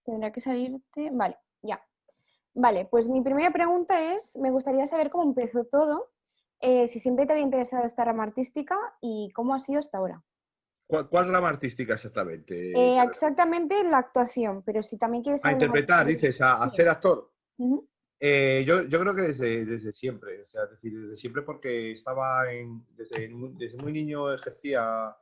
Tendrá que salirte. Vale, ya. Vale, pues mi primera pregunta es, me gustaría saber cómo empezó todo, si siempre te había interesado esta rama artística y cómo ha sido hasta ahora. ¿Cuál rama artística exactamente te refieres? Exactamente la actuación, pero si también quieres A hablar interpretar, de... dices, a ser Sí. actor. Ujú. Yo creo que desde siempre, o sea, es decir, desde siempre porque desde muy niño ejercía,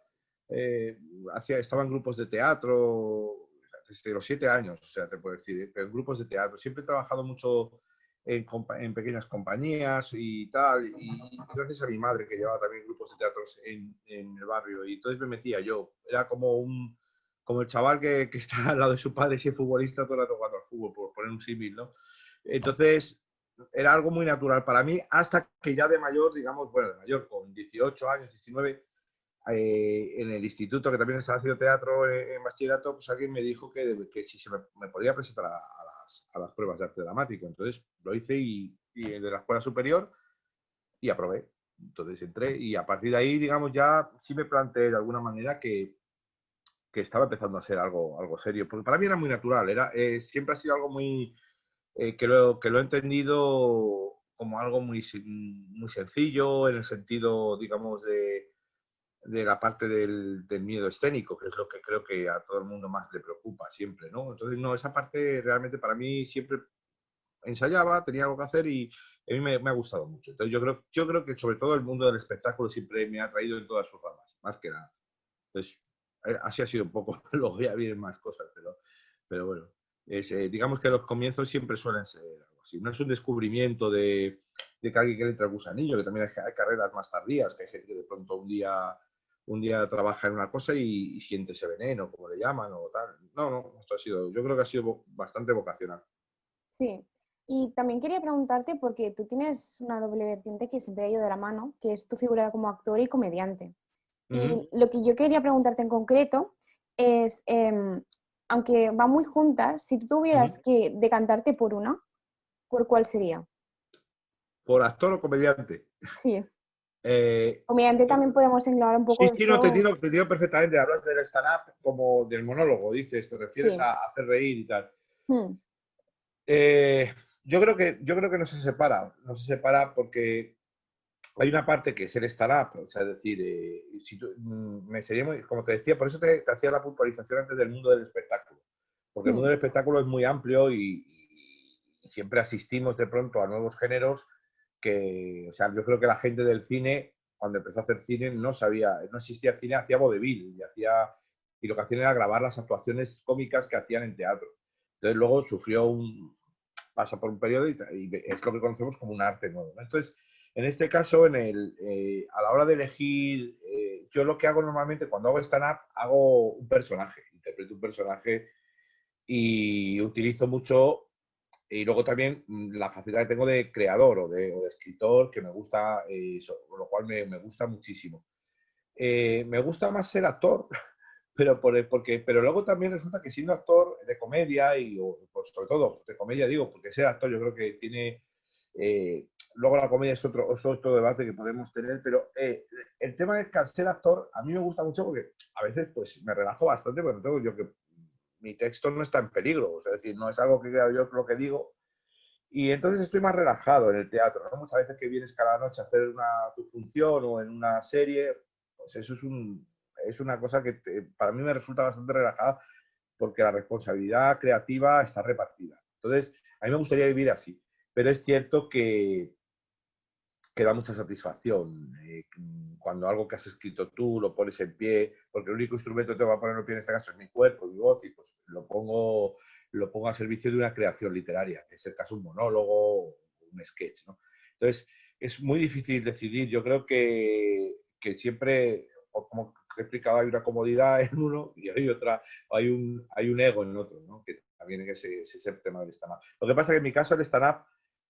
estaba en grupos de teatro, desde los 7 años, o sea, te puedo decir, en grupos de teatro. Siempre he trabajado mucho en pequeñas compañías y tal, y gracias a mi madre que llevaba también grupos de teatros en el barrio, y entonces me metía yo. Era como el chaval que está al lado de su padre y es futbolista todo el rato jugando al fútbol, por poner un símil, ¿no? Entonces, era algo muy natural para mí, hasta que ya de mayor, digamos, bueno, de mayor, con 18 años, 19, en el instituto, que también estaba haciendo teatro en bachillerato, pues alguien me dijo que si me podía presentar a las pruebas de arte dramático. Entonces lo hice y de la escuela superior y aprobé. Entonces entré y a partir de ahí, digamos, ya sí me planteé de alguna manera que estaba empezando a ser algo serio, porque para mí era muy natural, siempre ha sido algo muy, que lo he entendido como algo muy sencillo, en el sentido, digamos, de la parte del miedo escénico, que es lo que creo que a todo el mundo más le preocupa siempre, ¿no? Entonces, no, esa parte realmente para mí siempre ensayaba, tenía algo que hacer y a mí me ha gustado mucho. Entonces, yo creo que sobre todo el mundo del espectáculo siempre me ha atraído en todas sus ramas, más que nada. Entonces, así ha sido un poco, luego ya vienen más cosas, pero bueno, digamos que los comienzos siempre suelen ser algo así. No es un descubrimiento de que alguien que le entra el gusanillo, que también hay carreras más tardías, que hay gente que de pronto un día trabaja en una cosa y siente ese veneno, como le llaman, o tal. No, no, yo creo que ha sido bastante vocacional. Sí. Y también quería preguntarte, porque tú tienes una doble vertiente que siempre ha ido de la mano, que es tu figura como actor y comediante. Ujú, Y lo que yo quería preguntarte en concreto es, aunque van muy juntas, si tú tuvieras ujú. que decantarte por una, ¿por cuál sería? ¿Por actor o comediante? Sí. Eh, Comediante también podemos englobar un poco Sí, el sí, no, te show. entiendo, te entiendo perfectamente. Hablas del stand-up como del monólogo, dices, te refieres Sí. a hacer reír y tal. Mm. Eh, yo creo que no se separa porque hay una parte que es el stand-up, o sea, es decir, si me sería muy, como te decía, por eso te hacía la puntualización antes del mundo del espectáculo, porque el mundo Mm. del espectáculo es muy amplio y siempre asistimos de pronto a nuevos géneros o sea, yo creo que la gente del cine, cuando empezó a hacer cine, no existía cine, hacía vodevil y lo que hacían era grabar las actuaciones cómicas que hacían en teatro. Entonces luego pasa por un periodo y es lo que conocemos como un arte nuevo, ¿no? Entonces, en este caso, a la hora de elegir, yo lo que hago normalmente cuando hago stand-up, hago un personaje, interpreto un personaje y utilizo mucho, y luego también la facilidad que tengo de creador o de escritor, que me gusta, lo cual me gusta muchísimo. Me gusta más ser actor, pero luego también resulta que siendo actor de comedia pues, sobre todo de comedia digo, porque ser actor yo creo que tiene, luego la comedia es otro debate que podemos tener, pero el tema es que al ser actor a mí me gusta mucho porque a veces pues me relajo bastante, porque tengo yo que mi texto no está en peligro, o sea, es decir, no es algo que yo lo que digo, y entonces estoy más relajado en el teatro, ¿no? Muchas veces que vienes cada noche a hacer tu función o en una serie, pues eso es una cosa que para mí me resulta bastante relajada porque la responsabilidad creativa está repartida. Entonces, a mí me gustaría vivir así, pero es cierto que da mucha satisfacción cuando algo que has escrito tú lo pones en pie, porque el único instrumento que te va a poner en pie en este caso es mi cuerpo, mi voz, y pues lo pongo a servicio de una creación literaria, que es el caso un monólogo o un sketch, ¿no? Entonces, es muy difícil decidir. Yo creo que siempre, como te explicaba, hay una comodidad en uno y hay otra, hay un ego en otro, ¿no? Que también ese es el tema del stand-up. Lo que pasa es que en mi caso el stand-up,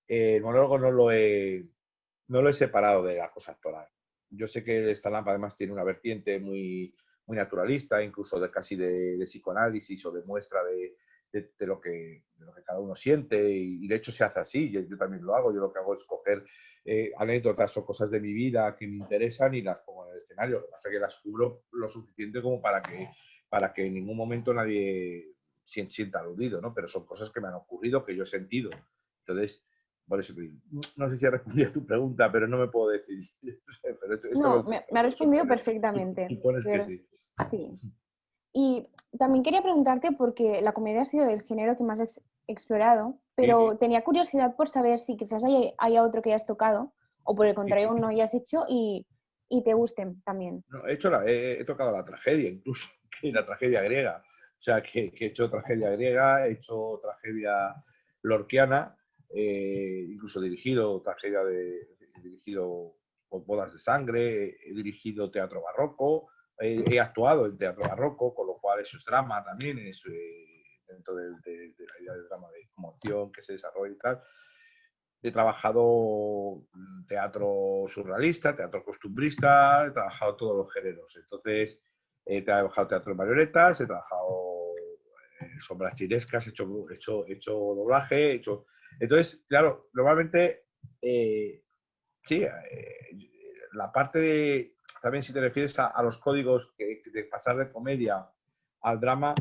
el monólogo no lo he separado de la cosa actoral. Yo sé que el stand-up además tiene una vertiente muy naturalista, incluso casi de psicoanálisis o de muestra de lo que cada uno siente y de hecho se hace así, yo también lo hago, yo lo que hago es coger anécdotas o cosas de mi vida que me interesan y las pongo en el escenario, lo que pasa es que las cubro lo suficiente como para que en ningún momento nadie sienta aludido, ¿no? Pero son cosas que me han ocurrido, que yo he sentido. Entonces, por eso te digo, no sé si he respondido a tu pregunta, pero no me puedo decir. Pero esto No, lo me ha respondido supones, perfectamente. supones que Pero, sí. sí. Y también quería preguntarte, porque la comedia ha sido el género que más has explorado, Sí, pero tenía curiosidad por saber si quizás haya otro que hayas tocado, o por el sí. contrario, no hayas hecho y te gusten también. No, he tocado la tragedia, incluso, que la tragedia griega. O sea, que he hecho tragedia griega, he hecho tragedia lorquiana, incluso dirigido con bodas de sangre, he dirigido teatro barroco, he actuado en teatro barroco, con lo cual eso es drama también, es dentro de la idea del drama de como acción que se desarrolla y tal. He trabajado teatro surrealista, teatro costumbrista, he trabajado todos los géneros. Entonces, he trabajado teatro de marionetas, he trabajado sombras chinescas, he hecho doblaje, he hecho... Entonces, claro, normalmente, sí, la parte de... También si te refieres a los códigos de pasar de comedia al drama,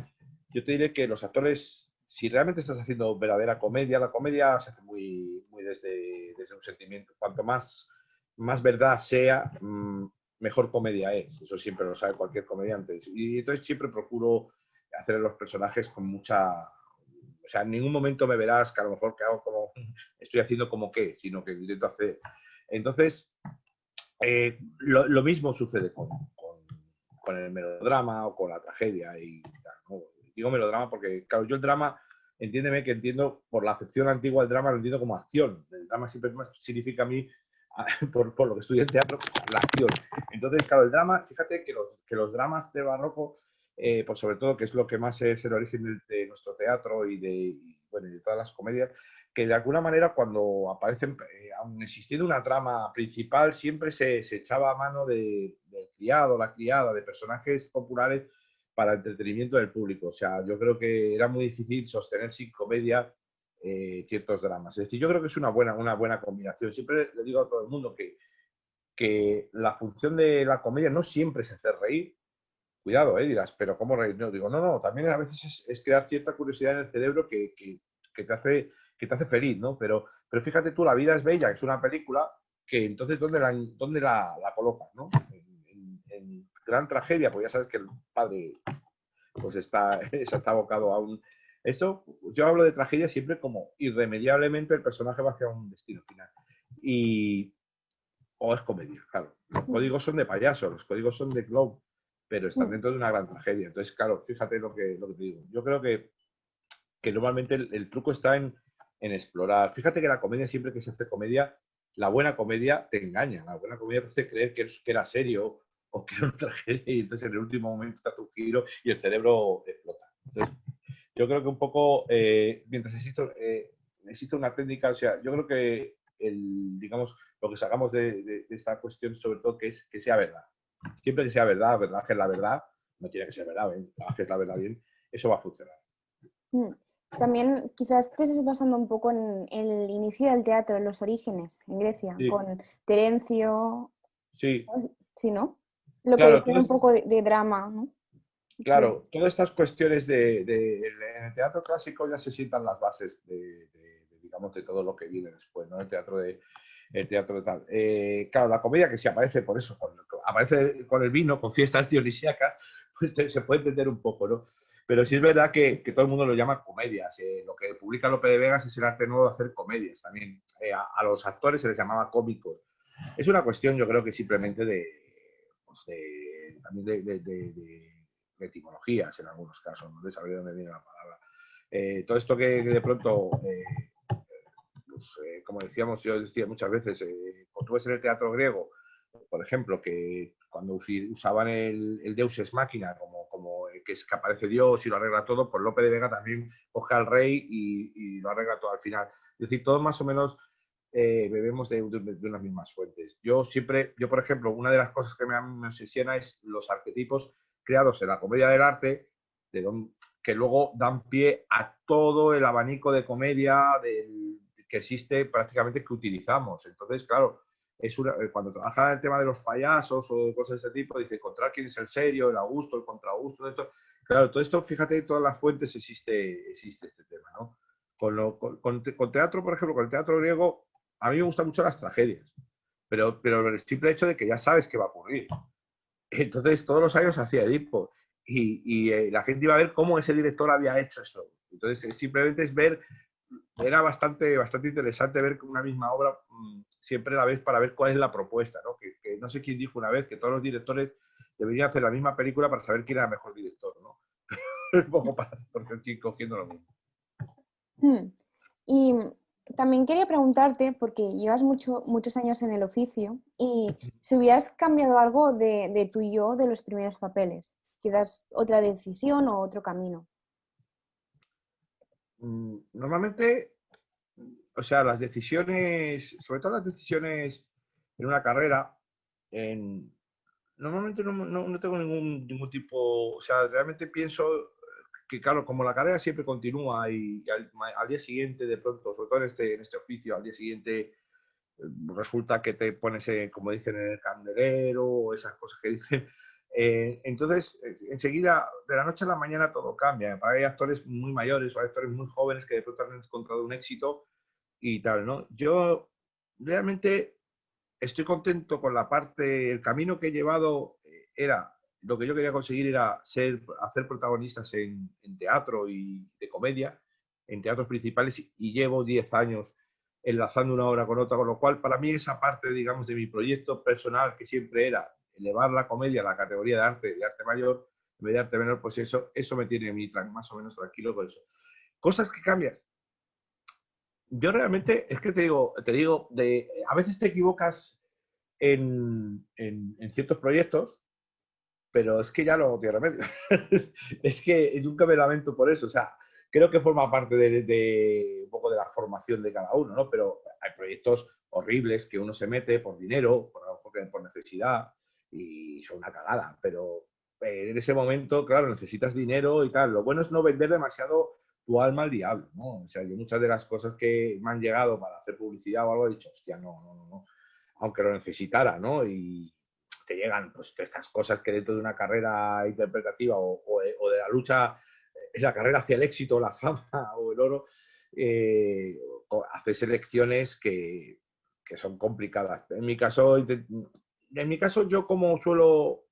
yo te diré que los actores, si realmente estás haciendo verdadera comedia, la comedia se hace muy desde un sentimiento. Cuanto más verdad sea, mejor comedia es. Eso siempre lo sabe cualquier comediante. Y entonces siempre procuro hacer los personajes con mucha... O sea, en ningún momento me verás que a lo mejor que hago como... Estoy haciendo como qué, sino que intento hacer... Entonces, lo mismo sucede con el melodrama o con la tragedia y tal, ¿no? Digo melodrama porque, claro, yo el drama, entiéndeme que entiendo, por la acepción antigua del drama, lo entiendo como acción. El drama siempre más significa a mí, por lo que estudié en teatro, la acción. Entonces, claro, el drama, fíjate que los dramas de barroco, pues sobre todo, que es lo que más es el origen de nuestro teatro bueno, y de todas las comedias, que de alguna manera cuando aparecen, aun existiendo una trama principal, siempre se echaba a mano del criado, la criada, de personajes populares para el entretenimiento del público. O sea, yo creo que era muy difícil sostener sin comedia ciertos dramas. Es decir, yo creo que es una buena combinación. Siempre le digo a todo el mundo que la función de la comedia no siempre es hacer reír. Cuidado, dirás, pero ¿cómo reír? No, digo, no, también a veces es crear cierta curiosidad en el cerebro que te hace feliz, ¿no? Pero fíjate tú, La vida es bella, es una película que entonces, ¿dónde la colocas, no? En gran tragedia, pues ya sabes que el padre pues está abocado a un... Eso, yo hablo de tragedia siempre como irremediablemente el personaje va hacia un destino final. Y, o es comedia, claro. Los códigos son de payaso, los códigos son de clown, pero están dentro de una gran tragedia. Entonces, claro, fíjate lo que te digo. Yo creo que normalmente el truco está en explorar. Fíjate que la comedia, siempre que se hace comedia, la buena comedia te engaña. La buena comedia te hace creer que era serio o que era una tragedia y entonces en el último momento te hace un giro y el cerebro explota. Entonces, yo creo que un poco, mientras existe una técnica, o sea, yo creo que digamos, lo que sacamos de esta cuestión, sobre todo, que sea verdad. Siempre que sea verdad, verdad que es la verdad, no tiene que ser verdad, verdad que es la verdad bien, eso va a funcionar. Mm. También quizás te estés basando un poco en el inicio del teatro, en los orígenes, en Grecia, Sí, con Terencio, sí, sí, ¿no? Lo que claro, decía un poco de drama, ¿no? Sobre... todas estas cuestiones en el teatro clásico ya se sientan las bases digamos, de todo lo que viene después, ¿no? El teatro de tal. Claro, la comedia que sí aparece por eso, aparece con el vino, con fiestas dionisíacas, pues se puede entender un poco, ¿no? Pero sí es verdad que todo el mundo lo llama comedias. Lo que publica Lope de Vegas es el arte nuevo de hacer comedias también. A los actores se les llamaba cómicos. Es una cuestión, yo creo que simplemente pues también de etimologías en algunos casos, ¿no? De saber de dónde viene la palabra. Todo esto que de pronto pues, como decíamos, yo decía muchas veces, cuando tú ves en el teatro griego, por ejemplo, que cuando usaban el Deus ex machina como que es que aparece Dios y lo arregla todo, pues Lope de Vega también coge al rey y lo arregla todo al final. Es decir, todos más o menos bebemos de unas mismas fuentes. Yo, por ejemplo, una de las cosas que me obsesiona es los arquetipos creados en la comedia del arte, que luego dan pie a todo el abanico de comedia que existe prácticamente que utilizamos. Entonces, claro, cuando trabaja el tema de los payasos o cosas de ese tipo, dice encontrar quién es el serio, el Augusto, el contraaugusto, esto. Claro, todo esto, fíjate, en todas las fuentes existe este tema, ¿no? Con teatro, por ejemplo, con el teatro griego, a mí me gustan mucho las tragedias, pero el simple hecho de que ya sabes qué va a ocurrir. Entonces, todos los años hacía Edipo y la gente iba a ver cómo ese director había hecho eso. Entonces, simplemente es ver, era bastante interesante ver que una misma obra siempre la ves para ver cuál es la propuesta, ¿no? Que no sé quién dijo una vez que todos los directores deberían hacer la misma película para saber quién era el mejor director, ¿no? Un poco para porque estoy cogiendo lo mismo. Y también quería preguntarte, porque llevas muchos años en el oficio, y si hubieras cambiado algo de tu yo de los primeros papeles, quizás otra decisión o otro camino. Normalmente, o sea, las decisiones, sobre todo las decisiones en una carrera, normalmente no tengo ningún tipo, o sea, realmente pienso que, claro, como la carrera siempre continúa y al día siguiente, de pronto, sobre todo en este oficio, al día siguiente resulta que te pones, como dicen, en el candelero o esas cosas que dicen. Entonces, enseguida, de la noche a la mañana, todo cambia. Hay actores muy mayores o hay actores muy jóvenes que de pronto han encontrado un éxito y tal, ¿no? Yo realmente estoy contento con la parte, el camino que he llevado era, lo que yo quería conseguir era hacer protagonistas en teatro y de comedia, en teatros principales, y llevo 10 años enlazando una obra con otra, con lo cual para mí esa parte, digamos, de mi proyecto personal, que siempre era elevar la comedia a la categoría de arte mayor, en vez de arte menor, pues eso me tiene a mí más o menos tranquilo con eso. Cosas que cambian. Yo realmente, es que te digo, a veces te equivocas en ciertos proyectos, pero es que ya no tiene remedio. Es que nunca me lamento por eso. O sea, creo que forma parte de un poco de la formación de cada uno, ¿no? Pero hay proyectos horribles que uno se mete por dinero, por necesidad, y son una cagada. Pero en ese momento, claro, necesitas dinero y tal. Lo bueno es no vender demasiado tu alma al diablo, ¿no? O sea, yo muchas de las cosas que me han llegado para hacer publicidad o algo he dicho, hostia, no, aunque lo necesitara, ¿no? Y te llegan pues estas cosas que dentro de una carrera interpretativa o de la lucha, es la carrera hacia el éxito, la fama o el oro, haces elecciones que son complicadas. En mi caso, yo como suelo,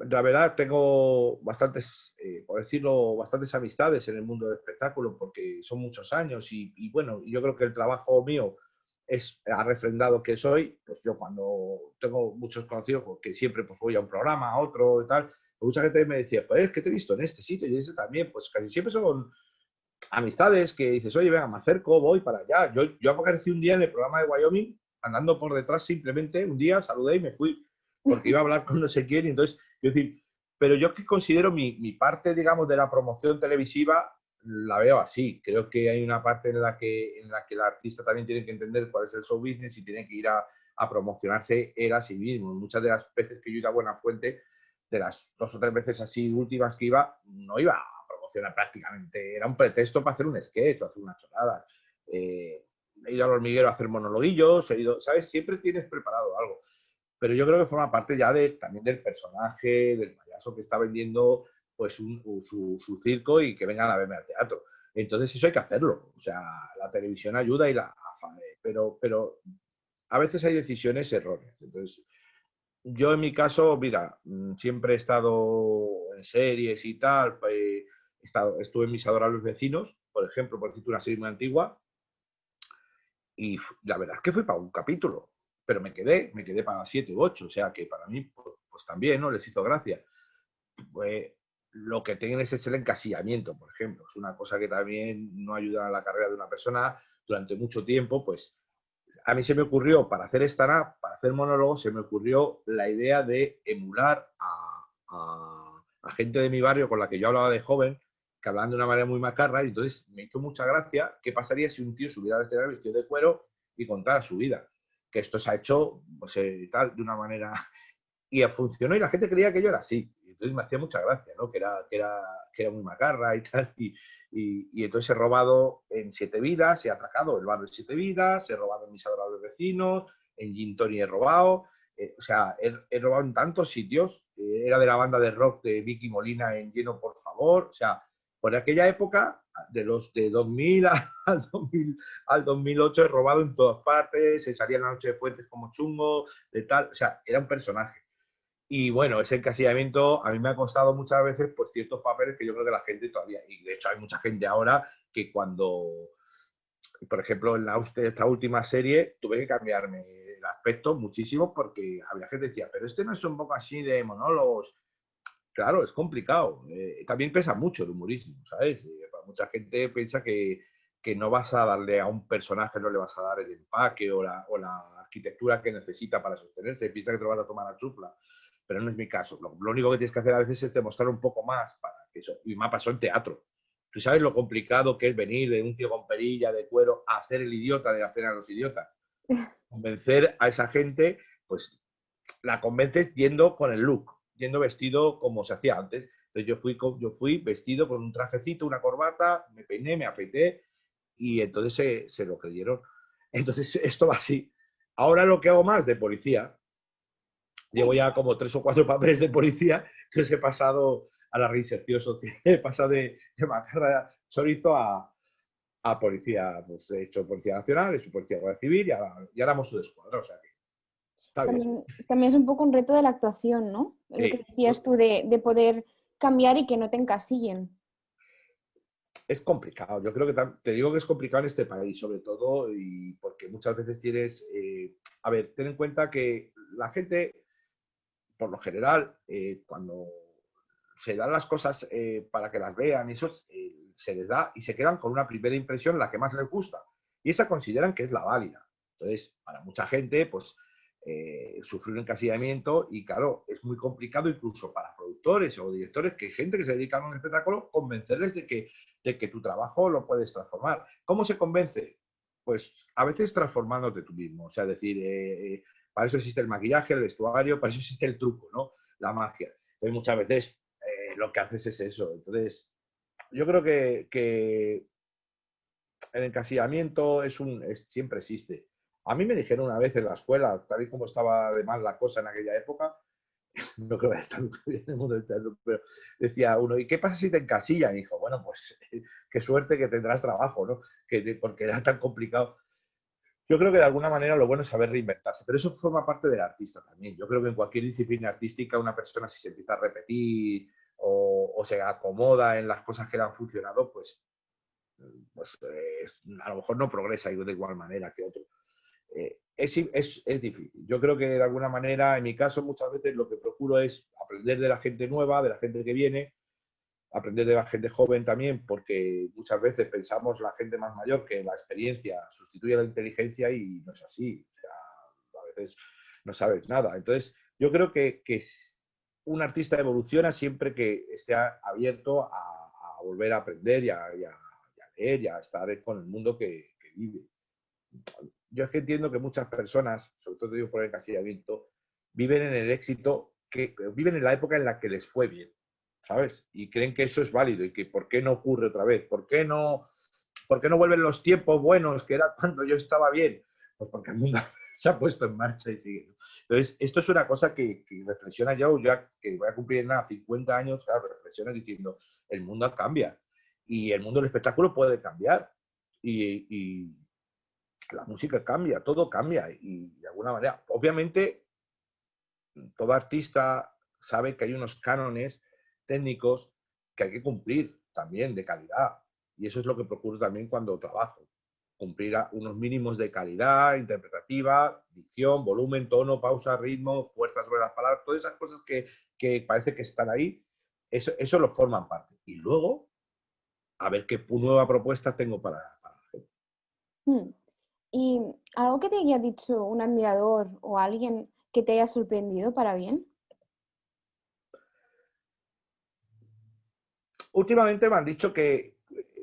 la verdad, tengo bastantes, por decirlo, bastantes amistades en el mundo del espectáculo porque son muchos años y bueno, yo creo que el trabajo mío ha refrendado que soy, pues yo cuando tengo muchos conocidos, porque siempre pues voy a un programa, a otro y tal, mucha gente me decía, pues es que te he visto en este sitio y ese también, pues casi siempre son amistades que dices, oye, venga, me acerco, voy para allá. Yo aparecí un día en el programa de Wyoming, andando por detrás simplemente, un día saludé y me fui, porque iba a hablar con no sé quién, y entonces, yo decir, pero yo que considero mi parte, digamos, de la promoción televisiva, la veo así. Creo que hay una parte en la que el artista también tiene que entender cuál es el show business y tiene que ir a promocionarse él a sí mismo. Muchas de las veces que yo iba a Buena Fuente, de las 2 o 3 veces así últimas que iba, no iba prácticamente, era un pretexto para hacer un sketch o hacer una chorrada. He ido al hormiguero a hacer monologuillos, ¿sabes? Siempre tienes preparado algo. Pero yo creo que forma parte ya también del personaje, del payaso que está vendiendo pues su circo y que vengan a verme al teatro. Entonces eso hay que hacerlo. O sea, la televisión ayuda pero a veces hay decisiones erróneas. Entonces, yo en mi caso, mira, siempre he estado en series y tal, estuve en Mis adorables vecinos, por ejemplo, por decirte una serie muy antigua, y la verdad es que fui para un capítulo, pero me quedé para 7 u 8, o sea que para mí, pues también, ¿no? Les hizo gracia. Pues, lo que tienen es el encasillamiento, por ejemplo, es una cosa que también no ayuda a la carrera de una persona durante mucho tiempo, pues a mí se me ocurrió, para hacer stand-up, para hacer monólogos, se me ocurrió la idea de emular a gente de mi barrio con la que yo hablaba de joven, que hablaban de una manera muy macarra, y entonces me hizo mucha gracia qué pasaría si un tío subiera al escenario vestido de cuero y contara su vida. Que esto se ha hecho pues, tal, de una manera y funcionó y la gente creía que yo era así. Y entonces me hacía mucha gracia, ¿no? Que era muy macarra y tal. Y entonces he robado en 7 vidas, he atracado el bar de 7 vidas, he robado en Mis adorables vecinos, en Gin Tony he robado. O sea, he robado en tantos sitios. Era de la banda de rock de Vicky Molina en Lleno, por favor. O sea, por aquella época, de 2000 al 2008, he robado en todas partes. Se salía en la noche de Fuentes como chungo, de tal. O sea, era un personaje. Y bueno, ese encasillamiento a mí me ha costado muchas veces por ciertos papeles que yo creo que la gente todavía, y de hecho hay mucha gente ahora que cuando, por ejemplo, en esta última serie tuve que cambiarme el aspecto muchísimo porque había gente que decía, pero este no es un poco así de monólogos. Claro, es complicado. También pesa mucho el humorismo, ¿sabes? Para mucha gente piensa que no vas a darle a un personaje, no le vas a dar el empaque o la arquitectura que necesita para sostenerse. Piensa que te lo vas a tomar a chufla. Pero no es mi caso. Lo único que tienes que hacer a veces es demostrar un poco más para que eso. Y me ha pasado en teatro. Tú sabes lo complicado que es venir de un tío con perilla, de cuero, a hacer el idiota de la cena de los idiotas. Convencer a esa gente, pues la convences yendo con el look, yendo vestido como se hacía antes. Entonces yo fui vestido con un trajecito, una corbata, me peiné, me afeité y entonces se lo creyeron. Entonces esto va así. Ahora lo que hago más de policía, llevo ya como 3 o 4 papeles de policía, entonces he pasado a la reinserción social, he pasado de Macarra Chorizo a policía, pues he hecho policía nacional, he hecho policía guardia civil y ahora hemos su escuadra, o sea que está bien. También es un poco un reto de la actuación, ¿no? Lo que Sí, decías tú de poder cambiar y que no te encasillen. es complicado. Yo creo que te digo que es complicado en este país, sobre todo, y porque muchas veces tienes. A ver, ten en cuenta que la gente, por lo general, cuando se dan las cosas para que las vean, eso se les da y se quedan con una primera impresión, la que más les gusta. Y esa consideran que es la válida. Entonces, para mucha gente, pues sufrir un encasillamiento y claro, es muy complicado incluso para productores o directores, que gente que se dedica a un espectáculo, convencerles de que tu trabajo lo puedes transformar. ¿Cómo se convence? Pues a veces transformándote tú mismo. O sea, decir, para eso existe el maquillaje, el vestuario, para eso existe el truco, ¿no? La magia. Entonces muchas veces lo que haces es eso. Entonces, yo creo que el encasillamiento siempre existe. A mí me dijeron una vez en la escuela, tal y como estaba de mal la cosa en aquella época, no creo que vaya a estar muy bien en el mundo del teatro, pero decía uno, ¿y qué pasa si te encasillan? Y dijo, bueno, pues qué suerte que tendrás trabajo, ¿no? Porque era tan complicado. Yo creo que de alguna manera lo bueno es saber reinventarse, pero eso forma parte del artista también. Yo creo que en cualquier disciplina artística una persona si se empieza a repetir o se acomoda en las cosas que le han funcionado, pues a lo mejor no progresa de igual manera que otro. Es difícil. Yo creo que de alguna manera, en mi caso, muchas veces lo que procuro es aprender de la gente nueva, de la gente que viene, aprender de la gente joven también, porque muchas veces pensamos la gente más mayor que la experiencia sustituye a la inteligencia y no es así. O sea, a veces no sabes nada. Entonces, yo creo que un artista evoluciona siempre que esté abierto a volver a aprender y a leer y a estar con el mundo que vive. Yo es que entiendo que muchas personas, sobre todo te digo por el encasillamiento, viven en el éxito, que viven en la época en la que les fue bien, ¿sabes? Y creen que eso es válido y que ¿por qué no ocurre otra vez? ¿Por qué no vuelven los tiempos buenos que era cuando yo estaba bien? Pues porque el mundo se ha puesto en marcha y sigue. Entonces, esto es una cosa que reflexiona yo, ya que voy a cumplir en nada 50 años, claro, reflexiona diciendo, el mundo cambia y el mundo del espectáculo puede cambiar. Y la música cambia, todo cambia y de alguna manera, obviamente, todo artista sabe que hay unos cánones técnicos que hay que cumplir también de calidad y eso es lo que procuro también cuando trabajo, cumplir unos mínimos de calidad interpretativa, dicción, volumen, tono, pausa, ritmo, fuerza sobre las palabras, todas esas cosas que parece que están ahí, eso lo forman parte. Y luego, a ver qué nueva propuesta tengo para la gente. Hmm. ¿Y algo que te haya dicho un admirador o alguien que te haya sorprendido para bien? Últimamente me han dicho que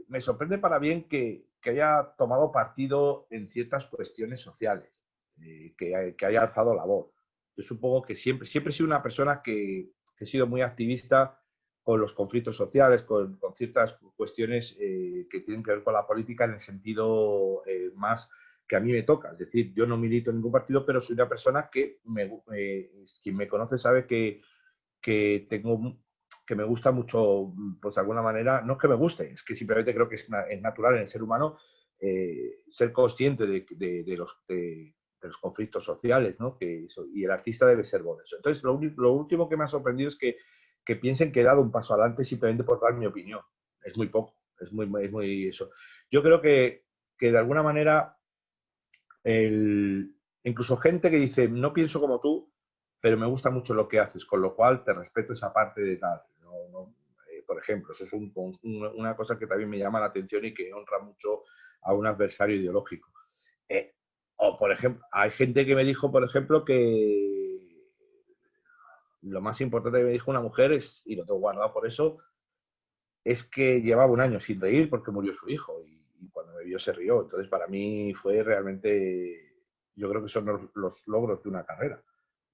me sorprende para bien que haya tomado partido en ciertas cuestiones sociales, que haya alzado la voz. Yo supongo que siempre he sido una persona que he sido muy activista con los conflictos sociales, con ciertas cuestiones que tienen que ver con la política en el sentido más que a mí me toca. Es decir, yo no milito en ningún partido, pero soy una persona que quien me conoce sabe que tengo que me gusta mucho, pues de alguna manera, no es que me guste, es que simplemente creo que es natural en el ser humano ser consciente de los conflictos sociales, ¿no? Y el artista debe ser vos de eso. Entonces, lo último que me ha sorprendido es que piensen que he dado un paso adelante simplemente por dar mi opinión. Es muy poco, es muy eso. Yo creo que de alguna manera, incluso gente que dice, no pienso como tú, pero me gusta mucho lo que haces, con lo cual te respeto esa parte de tal. Por ejemplo, eso es una cosa que también me llama la atención y que honra mucho a un adversario ideológico. O, por ejemplo, hay gente que me dijo, por ejemplo, que lo más importante que me dijo una mujer es, y lo tengo guardado por eso, es que llevaba un año sin reír porque murió su hijo y cuando me vio se rió. Entonces, para mí fue realmente, yo creo que son los logros de una carrera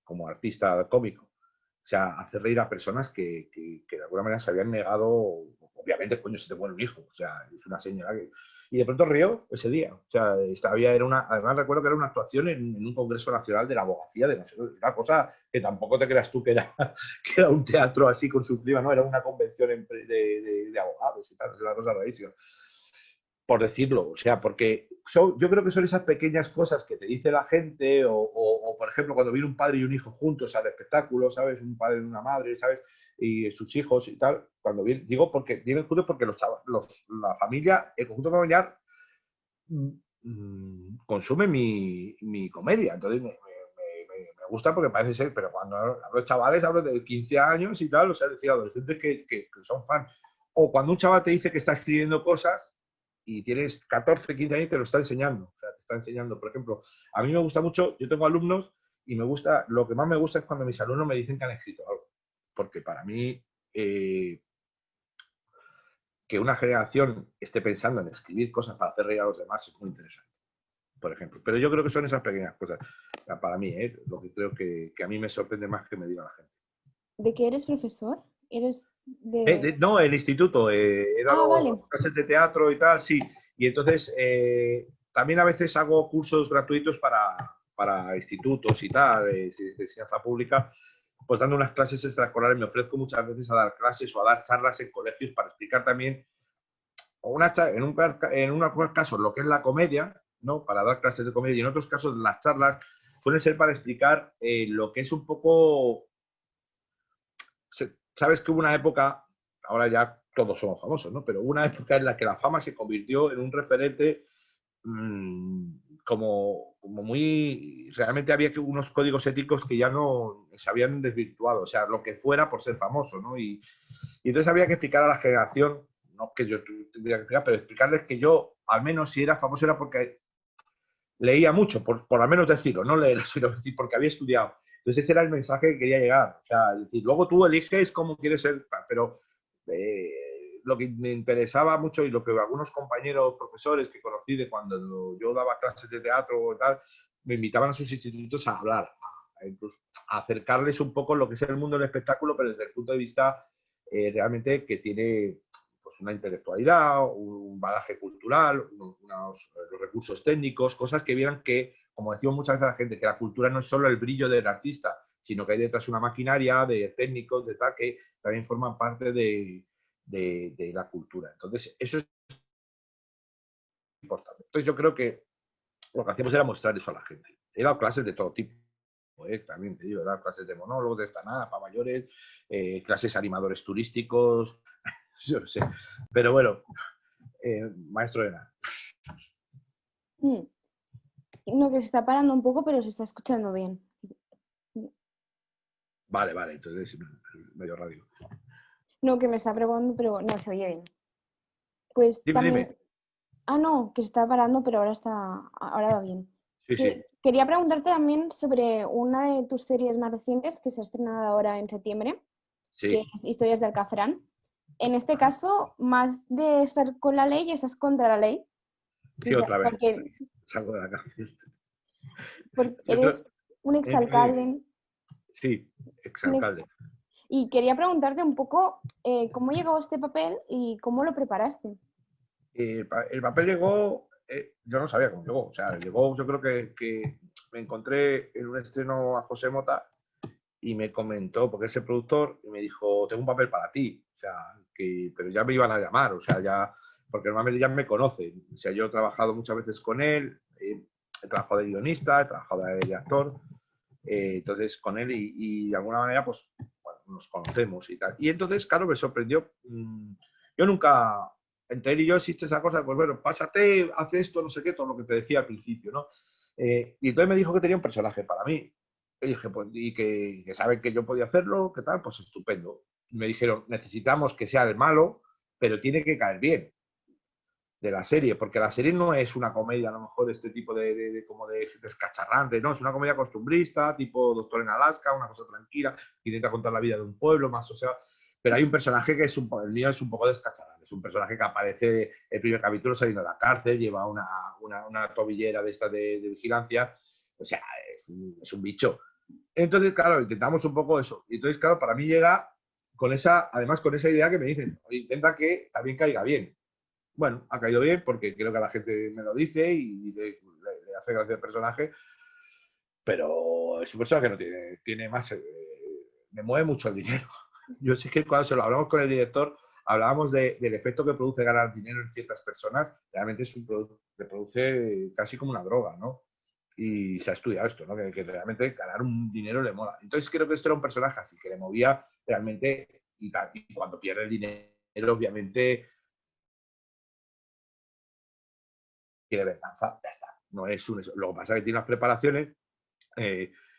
como artista cómico. O sea, hacer reír a personas que de alguna manera se habían negado, obviamente, coño, se te muere un hijo, o sea, es una señora que... Y de pronto rió ese día. O sea, además recuerdo que era una actuación en un Congreso Nacional de la Abogacía, de no sé, una cosa que tampoco te creas tú que era un teatro así con su clima, no, era una convención de abogados y tal, es una cosa rarísima. Por decirlo, o sea, porque yo creo que son esas pequeñas cosas que te dice la gente, o, por ejemplo, cuando viene un padre y un hijo juntos al espectáculo, ¿sabes? Un padre y una madre, ¿sabes? Y sus hijos y tal, cuando viene, digo, porque vienen juntos porque la familia, el conjunto familiar consume mi comedia, entonces me gusta porque parece ser, pero cuando hablo de chavales, hablo de 15 años y tal, o sea, decir, adolescentes que son fans, o cuando un chaval te dice que está escribiendo cosas, y tienes 14, 15 años y te lo está enseñando. O sea, te está enseñando, por ejemplo, a mí me gusta mucho, yo tengo alumnos y lo que más me gusta es cuando mis alumnos me dicen que han escrito algo. Porque para mí, que una generación esté pensando en escribir cosas para hacer reír a los demás es muy interesante, por ejemplo. Pero yo creo que son esas pequeñas cosas, para mí, lo que creo que a mí me sorprende más que me diga la gente. ¿De qué eres profesor? ¿Eres de...? No, el instituto, he Ah, dado vale. clases de teatro y tal, sí. Y entonces también a veces hago cursos gratuitos para institutos y tal, de enseñanza pública, pues dando unas clases extraescolares. Me ofrezco muchas veces a dar clases o a dar charlas en colegios para explicar también, en unos casos, lo que es la comedia, ¿no? Para dar clases de comedia, y en otros casos las charlas suelen ser para explicar lo que es un poco... Sabes que hubo una época, ahora ya todos somos famosos, ¿no? Pero hubo una época en la que la fama se convirtió en un referente como muy... Realmente había unos códigos éticos que ya no se habían desvirtuado, o sea, lo que fuera por ser famoso, ¿no? Y entonces había que explicar a la generación, no que yo tuviera que explicar, pero explicarles que yo, al menos si era famoso, era porque leía mucho, por al menos decirlo, no leer, sino decir porque había estudiado. Entonces ese era el mensaje que quería llegar. O sea, decir, luego tú eliges cómo quieres ser, pero lo que me interesaba mucho y lo que algunos compañeros profesores que conocí de cuando yo daba clases de teatro o tal, me invitaban a sus institutos a hablar, incluso a acercarles un poco lo que es el mundo del espectáculo, pero desde el punto de vista realmente que tiene pues una intelectualidad, un bagaje cultural, los recursos técnicos, cosas que vieran que, como decimos muchas veces a la gente, que la cultura no es solo el brillo del artista, sino que hay detrás una maquinaria de técnicos, de tal, que también forman parte de la cultura. Entonces, eso es importante. Entonces, yo creo que lo que hacíamos era mostrar eso a la gente. He dado clases de todo tipo. También te digo, he dado clases de monólogos, de estanada, para mayores, clases animadores turísticos, yo no sé. Pero bueno, maestro de nada. No, que se está parando un poco, pero se está escuchando bien. Vale, entonces medio radio. No, que me está preguntando, pero no, se oye bien. Pues también... Dime. Ah, no, que se está parando, pero ahora va bien. Sí. Quería preguntarte también sobre una de tus series más recientes que se ha estrenado ahora en septiembre, que Sí. es Historias de Alcafrán. En este caso, más de estar con la ley, estás contra la ley. Sí, otra vez. Porque, Salgo de la cárcel. porque Yo creo, eres un exalcalde. sí, exalcalde. Y quería preguntarte un poco cómo llegó este papel y cómo lo preparaste. El papel llegó, yo no sabía cómo llegó. O sea, llegó, yo creo que me encontré en un estreno a José Mota y me comentó, porque es el productor, y me dijo, tengo un papel para ti. O sea, pero ya me iban a llamar, o sea, ya, porque normalmente ya me conocen. O sea, yo he trabajado muchas veces con él, he trabajado de guionista, he trabajado de actor, entonces con él y de alguna manera, pues, bueno, nos conocemos y tal. Y entonces, claro, me sorprendió. Yo nunca, entre él y yo existe esa cosa, pues bueno, pásate, haz esto, no sé qué, todo lo que te decía al principio, ¿no? Y entonces me dijo que tenía un personaje para mí. Y dije, pues, y que saben que yo podía hacerlo, ¿qué tal? Pues estupendo. Me dijeron, necesitamos que sea el malo, pero tiene que caer bien de la serie, porque la serie no es una comedia, a lo mejor, este tipo como de descacharrante, ¿no? Es una comedia costumbrista, tipo Doctor en Alaska, una cosa tranquila, que intenta contar la vida de un pueblo, más, o sea, pero hay un personaje que el mío es un poco descacharante, es un personaje que aparece el primer capítulo saliendo de la cárcel, lleva una tobillera de esta de vigilancia, o sea, es un bicho. Entonces, claro, intentamos un poco eso. Y entonces, claro, para mí llega con además con esa idea que me dicen, intenta que también caiga bien. Bueno, ha caído bien porque creo que la gente me lo dice y le hace gracia el personaje, pero es un personaje que no tiene más, me mueve mucho el dinero. Yo sé que cuando se lo hablamos con el director, hablábamos del efecto que produce ganar dinero en ciertas personas, realmente es un producto que produce casi como una droga, ¿no? Y se ha estudiado esto, ¿no? Que realmente ganar un dinero le mola. Entonces creo que esto era un personaje así, que le movía realmente y cuando pierde el dinero, obviamente quiere venganza, ya está. No es lo que pasa es que tiene unas preparaciones,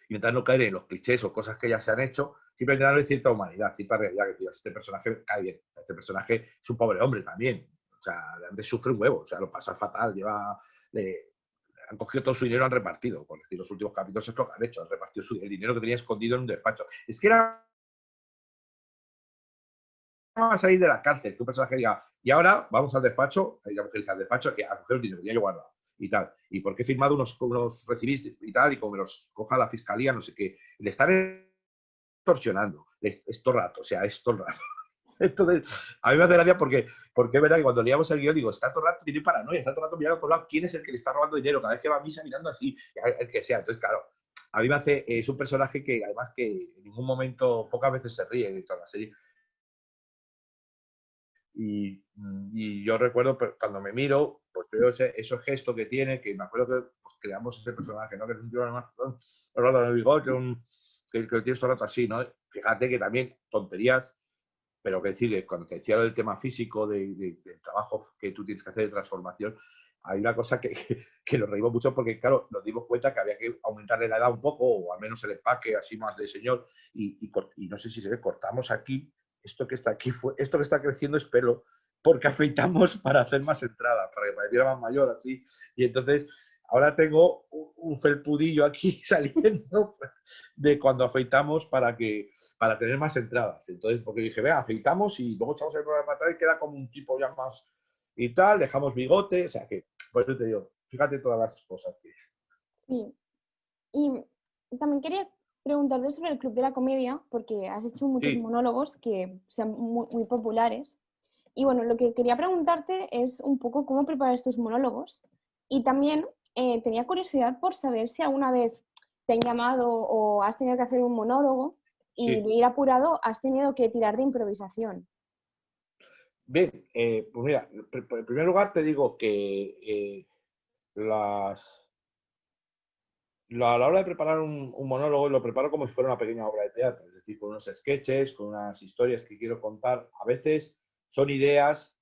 intentar no caer en los clichés o cosas que ya se han hecho, simplemente darle cierta humanidad, cierta realidad, que tío, este personaje cae bien, este personaje es un pobre hombre también, o sea, antes sufre un huevo, o sea, lo pasa fatal, han cogido todo su dinero, han repartido, por decir, los últimos capítulos es lo que han hecho, han repartido el dinero que tenía escondido en un despacho. Es que era a salir de la cárcel, que un personaje diga, y ahora vamos al despacho, y la mujer dice al despacho, que a coger el dinero que ya yo guardado y tal. ¿Y por qué he firmado unos recibiste y tal? Y como me los coja la fiscalía, no sé qué. Le están extorsionando. Es todo el rato, o sea, es todo el rato. Entonces, a mí me hace gracia porque es verdad que cuando leíamos el guión, digo, está todo el rato, tiene paranoia, está todo el rato mirando a todos lados, quién es el que le está robando dinero, cada vez que va a misa mirando así, el que sea. Entonces, claro, a mí me hace, es un personaje que además que en ningún momento, pocas veces se ríe de toda la serie. Y yo recuerdo cuando me miro, pues veo esos gestos que tiene, que me acuerdo que pues, creamos ese personaje, ¿no? Que es un tío además, hablando de bigote, que lo tienes todo el rato así, ¿no? Fíjate que también tonterías, pero que decir, cuando te decía del tema físico, del trabajo que tú tienes que hacer de transformación, hay una cosa que nos reímos mucho porque, claro, nos dimos cuenta que había que aumentarle la edad un poco, o al menos el empaque así más de señor, y no sé si se ve, cortamos aquí, esto que está aquí, esto que está creciendo es pelo, porque afeitamos para hacer más entrada, para que pareciera más mayor, así, y entonces ahora tengo un felpudillo aquí saliendo de cuando afeitamos para tener más entradas. Entonces, porque dije, vea, afeitamos y luego echamos el programa para atrás y queda como un tipo ya más y tal, dejamos bigote, o sea que, por eso te digo, fíjate todas las cosas que... Sí. Y también quería preguntarte sobre el Club de la Comedia, porque has hecho muchos Sí, monólogos que sean muy, muy populares. Y bueno, lo que quería preguntarte es un poco cómo preparas tus monólogos. Y también tenía curiosidad por saber si alguna vez te han llamado o has tenido que hacer un monólogo y sí. de ir apurado has tenido que tirar de improvisación. Bien, pues mira, en primer lugar te digo que a la hora de preparar un monólogo lo preparo como si fuera una pequeña obra de teatro, es decir, con unos sketches, con unas historias que quiero contar. A veces son ideas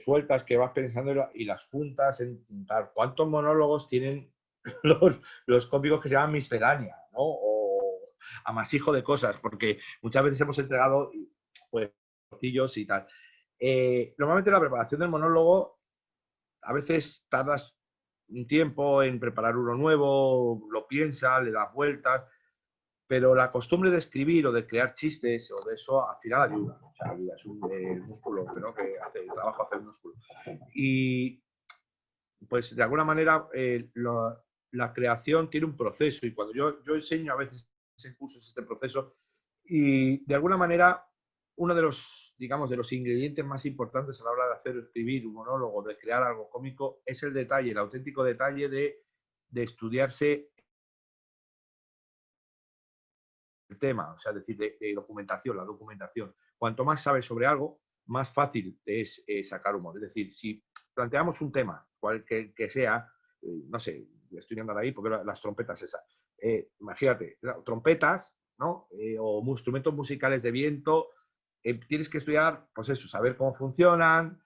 sueltas que vas pensando y las juntas en tal. ¿Cuántos monólogos tienen los cómicos que se llaman miscelánea, ¿no? O amasijo de cosas, porque muchas veces hemos entregado pues y tal. Normalmente la preparación del monólogo a veces tardas un tiempo en preparar uno nuevo, lo piensas, le das vueltas, pero la costumbre de escribir o de crear chistes o de eso al final ayuda. O sea, ayuda, es un músculo, ¿no? Que hace el trabajo, hace el músculo. Y pues de alguna manera la creación tiene un proceso y cuando yo enseño a veces en cursos este proceso y de alguna manera uno digamos, de los ingredientes más importantes a la hora de hacer escribir un monólogo, de crear algo cómico, es el detalle, el auténtico detalle de estudiarse el tema, o sea, es decir, de documentación, la documentación. Cuanto más sabes sobre algo, más fácil es sacar humor. Es decir, si planteamos un tema, cual que sea, no sé, estoy viendo ahí porque las trompetas esas, imagínate, trompetas, ¿no? O instrumentos musicales de viento, tienes que estudiar, pues eso, saber cómo funcionan,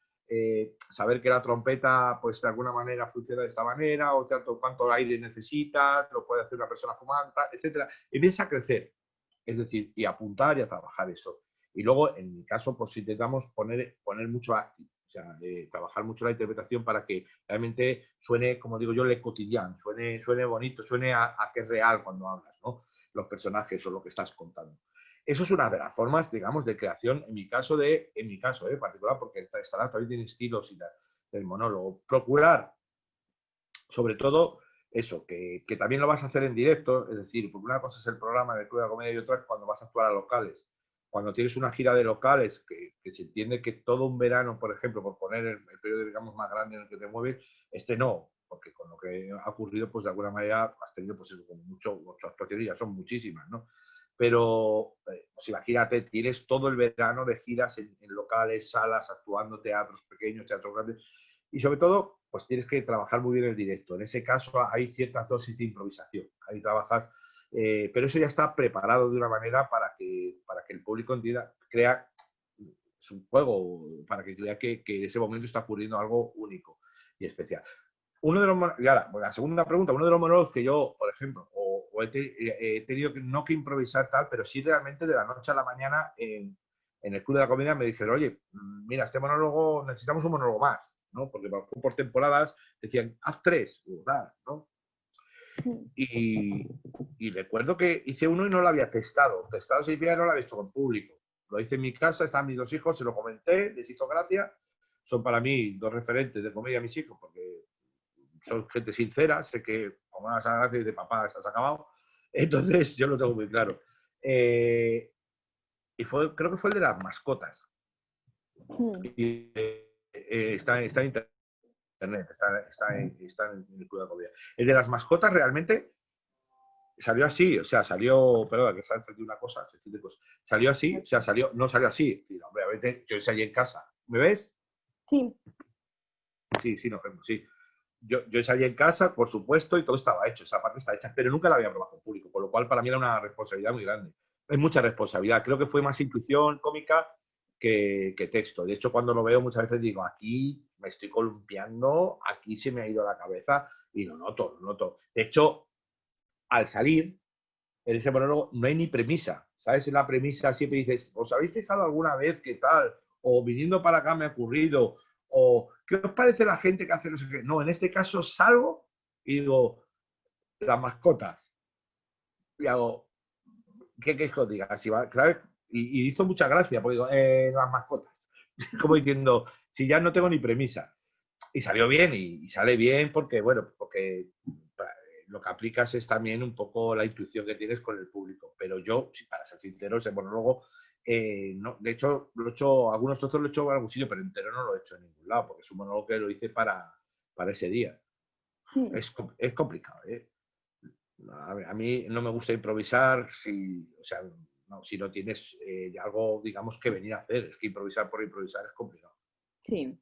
saber que la trompeta, pues de alguna manera funciona de esta manera, o tanto cuánto aire necesitas, lo puede hacer una persona fumanta, etcétera. Empieza a crecer, es decir, y apuntar y a trabajar eso. Y luego, en mi caso, pues intentamos poner mucho acting, o sea, trabajar mucho la interpretación para que realmente suene, como digo yo, le cotidiano, suene bonito, suene a que es real cuando hablas, ¿no? Los personajes o lo que estás contando. Eso es una de las formas, digamos, de creación, en mi caso, particular, porque esta también tiene estilos y del monólogo. Procurar, sobre todo, eso, que también lo vas a hacer en directo, es decir, porque una cosa es el programa del Club de la Comedia y otra es cuando vas a actuar a locales. Cuando tienes una gira de locales, que se entiende que todo un verano, por ejemplo, por poner el periodo, digamos, más grande en el que te mueves, no, porque con lo que ha ocurrido, pues de alguna manera has tenido, pues eso, como ocho actuaciones, ya son muchísimas, ¿no? Pero, pues imagínate, tienes todo el verano de giras en locales, salas, actuando, teatros pequeños, teatros grandes, y sobre todo, pues tienes que trabajar muy bien el directo. En ese caso hay ciertas dosis de improvisación. Ahí trabajas, pero eso ya está preparado de una manera para que el público entienda, crea, es un juego, para que crea que en ese momento está ocurriendo algo único y especial. Uno de los, y ahora, bueno, la segunda pregunta, uno de los monólogos que yo, por ejemplo, he tenido que, no que improvisar tal, pero sí realmente de la noche a la mañana en el Club de la Comedia me dijeron, oye, mira, este monólogo, necesitamos un monólogo más, ¿no? Porque por temporadas decían, haz tres, ¿no? Y recuerdo que hice uno y no lo había testado. Testado significa que no lo había hecho con público. Lo hice en mi casa, estaban mis dos hijos, se lo comenté, les hizo gracia. Son para mí dos referentes de comedia mis hijos, porque son gente sincera, sé que como van a hacer gracia de papá, estás acabado. Entonces yo lo tengo muy claro. Y creo que fue el de las mascotas. Y, está en internet, está en el Club de la Comedia. El de las mascotas realmente salió así, o sea, salió, perdón, que se ha entendido una cosa, salió así, o sea, no salió así. Obviamente, yo ensayé en casa. ¿Me ves? Sí. Sí, nos vemos, sí. Yo ensayé en casa, por supuesto, y todo estaba hecho, esa parte está hecha, pero nunca la había probado en público, con lo cual para mí era una responsabilidad muy grande. Es mucha responsabilidad, creo que fue más intuición cómica que texto. De hecho, cuando lo veo muchas veces digo, aquí me estoy columpiando, aquí se me ha ido la cabeza y lo noto, lo noto. De hecho, al salir, en ese monólogo no hay ni premisa, ¿sabes? En la premisa siempre dices, ¿os habéis fijado alguna vez qué tal? O viniendo para acá me ha ocurrido, o ¿qué os parece la gente que hace no sé qué? No, en este caso salgo y digo, las mascotas. Y hago, ¿qué que os diga? Si va, ¿sabes? Y hizo mucha gracia, porque digo, las mascotas. Como diciendo, si ya no tengo ni premisa. Y salió bien, y sale bien porque, bueno, porque lo que aplicas es también un poco la intuición que tienes con el público. Pero yo, para ser sincero, ese monólogo, no, de hecho, lo he hecho, algunos trozos lo he hecho en algún sitio, pero entero no lo he hecho en ningún lado, porque es un monólogo que lo hice para ese día. Es complicado, ¿eh? A mí no me gusta improvisar o sea, no, si no tienes algo, digamos, que venir a hacer. Es que improvisar por improvisar es complicado. Sí.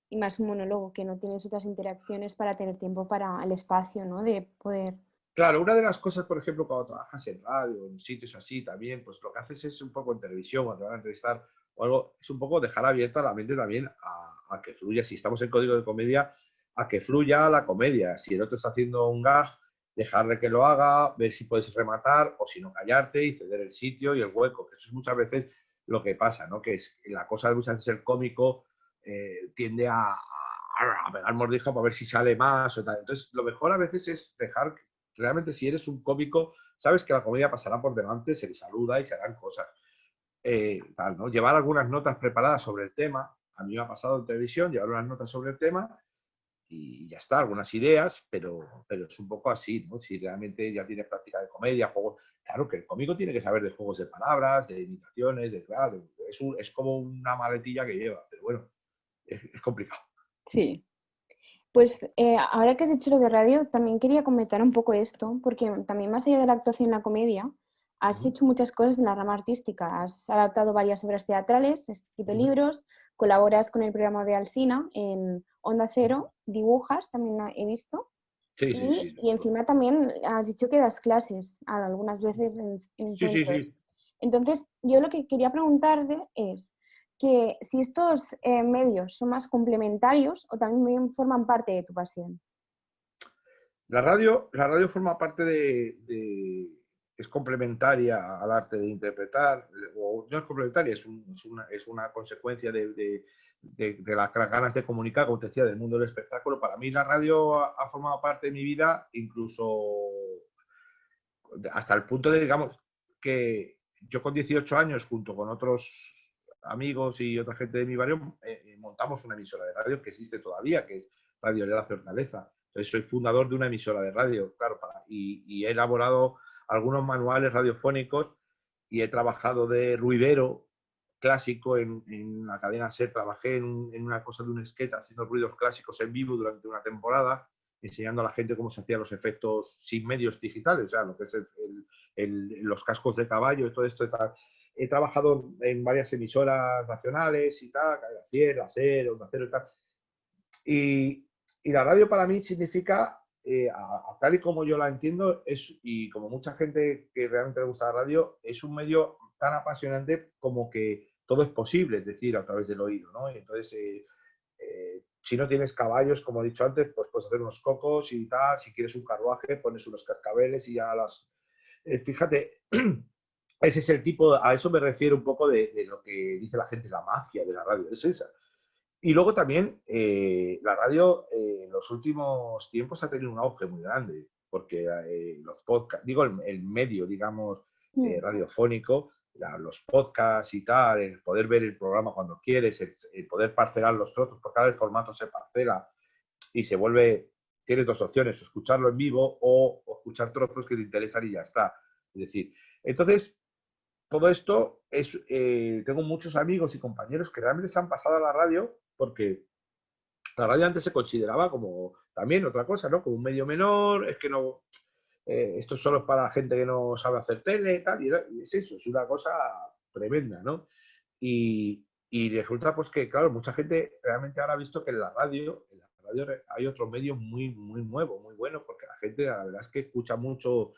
Y más un monólogo que no tienes otras interacciones para tener tiempo para el espacio, ¿no? De poder. Claro, una de las cosas, por ejemplo, cuando trabajas en radio, en sitios así también, pues lo que haces es un poco en televisión, cuando te van a entrevistar o algo, es un poco dejar abierta la mente también a que fluya. Si estamos en código de comedia, a que fluya la comedia. Si el otro está haciendo un gag, dejarle que lo haga, ver si puedes rematar o si no callarte y ceder el sitio y el hueco, que eso es muchas veces lo que pasa, ¿no? Que es la cosa de muchas veces el cómico tiende a pegar mordisco para ver si sale más o tal. Entonces, lo mejor a veces es dejar realmente, si eres un cómico, sabes que la comedia pasará por delante, se le saluda y se harán cosas. Tal, ¿no? Llevar algunas notas preparadas sobre el tema. A mí me ha pasado en televisión, llevar unas notas sobre el tema y ya está, algunas ideas, pero es un poco así, ¿no? Si realmente ya tienes práctica de comedia, juegos, claro que el cómico tiene que saber de juegos de palabras, de imitaciones, claro, es como una maletilla que lleva, pero bueno, es complicado. Sí. Pues ahora que has dicho lo de radio, también quería comentar un poco esto, porque también más allá de la actuación en la comedia, has Ujú, hecho muchas cosas en la rama artística. Has adaptado varias obras teatrales, has escrito ujú. libros, colaboras con el programa de Alsina en Onda Cero, dibujas, también he visto, Sí, sí, sí. y encima también has dicho que das clases algunas veces en Sí, sí, centros. sí. Entonces, yo lo que quería preguntarte es que si estos medios son más complementarios o también forman parte de tu pasión. La radio forma parte es complementaria al arte de interpretar, o no es complementaria, es una consecuencia de las ganas de comunicar, como te decía, del mundo del espectáculo. Para mí la radio ha formado parte de mi vida, incluso hasta el punto de, digamos, que yo con 18 años, junto con otros amigos y otra gente de mi barrio, montamos una emisora de radio que existe todavía, que es Radio La Fortaleza. Entonces, soy fundador de una emisora de radio, claro, y he elaborado algunos manuales radiofónicos y he trabajado de ruidero clásico en la cadena SER. Trabajé en una cosa de un sketch haciendo ruidos clásicos en vivo durante una temporada, enseñando a la gente cómo se hacían los efectos sin medios digitales, o sea, lo que es los cascos de caballo y todo esto. He trabajado en varias emisoras nacionales y tal, Cadena 100, la SER, Onda Cero y tal. Y la radio para mí significa, tal y como yo la entiendo, y como mucha gente que realmente le gusta la radio, es un medio tan apasionante como que todo es posible, es decir, a través del oído, ¿no? Y entonces, si no tienes caballos, como he dicho antes, pues puedes hacer unos cocos y tal. Si quieres un carruaje, pones unos cascabeles y ya las... fíjate, ese es el tipo, a eso me refiero un poco de lo que dice la gente, la magia de la radio, es esa. Y luego también la radio en los últimos tiempos ha tenido un auge muy grande, porque los podcasts, digo el medio, digamos, Mm. radiofónico, los podcasts y tal, el poder ver el programa cuando quieres, el poder parcelar los trozos, porque ahora el formato se parcela y se vuelve, tienes dos opciones, escucharlo en vivo o escuchar trozos que te interesan y ya está. Es decir, entonces, todo esto es, tengo muchos amigos y compañeros que realmente se han pasado a la radio porque la radio antes se consideraba como también otra cosa, ¿no? Como un medio menor, es que no, esto solo es para la gente que no sabe hacer tele y tal, y es eso, es una cosa tremenda, ¿no? Y resulta pues que, claro, mucha gente realmente ahora ha visto que en la radio hay otro medio muy, muy nuevo, muy bueno, porque la gente, la verdad es que escucha mucho,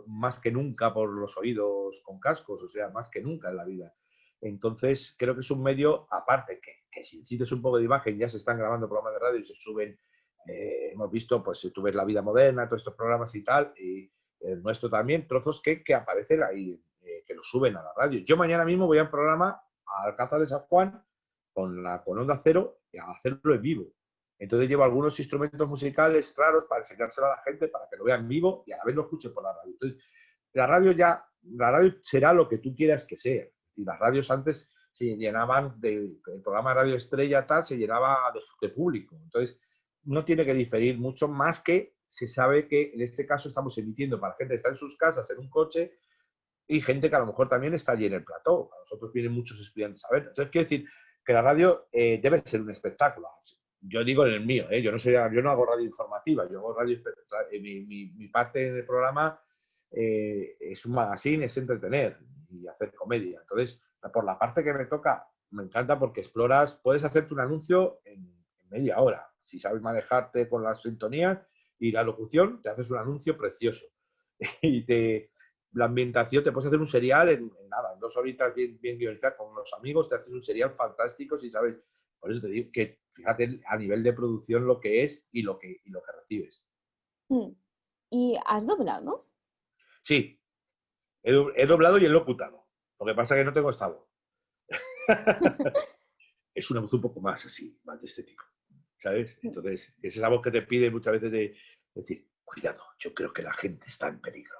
más que nunca por los oídos con cascos, o sea, más que nunca en la vida. Entonces, creo que es un medio aparte, que si necesitas un poco de imagen, ya se están grabando programas de radio y se suben, hemos visto, pues si tú ves La Vida Moderna, todos estos programas y tal, y el nuestro también, trozos que aparecen ahí, que lo suben a la radio. Yo mañana mismo voy a un programa a Alcázar de San Juan con Onda Cero y a hacerlo en vivo. Entonces llevo algunos instrumentos musicales raros para enseñárselo a la gente, para que lo vean en vivo y a la vez lo escuchen por la radio. Entonces, la radio será lo que tú quieras que sea. Y las radios antes se llenaban el programa de Radio Estrella tal, se llenaba de público. Entonces, no tiene que diferir mucho más que se sabe que en este caso estamos emitiendo para gente que está en sus casas, en un coche, y gente que a lo mejor también está allí en el plató. A nosotros vienen muchos estudiantes a ver. Entonces, quiero decir que la radio debe ser un espectáculo. Yo digo en el mío, yo no hago radio informativa, yo hago radio espectacular. Mi parte en el programa es un magazine, es entretener y hacer comedia. Entonces, por la parte que me toca, me encanta porque exploras, puedes hacerte un anuncio en media hora. Si sabes manejarte con las sintonías y la locución, te haces un anuncio precioso. Y la ambientación, te puedes hacer un serial en nada, en 2 horitas bien, bien guionizado con los amigos, te haces un serial fantástico si sabes. Por eso te digo que fíjate a nivel de producción lo que es y lo que recibes. Mm. ¿Y has doblado? Sí, he doblado y he locutado. Lo que pasa es que no tengo estado. Es una voz un poco más así, más de estético, ¿sabes? Mm. Entonces, es esa voz que te pide muchas veces de decir, cuidado, yo creo que la gente está en peligro.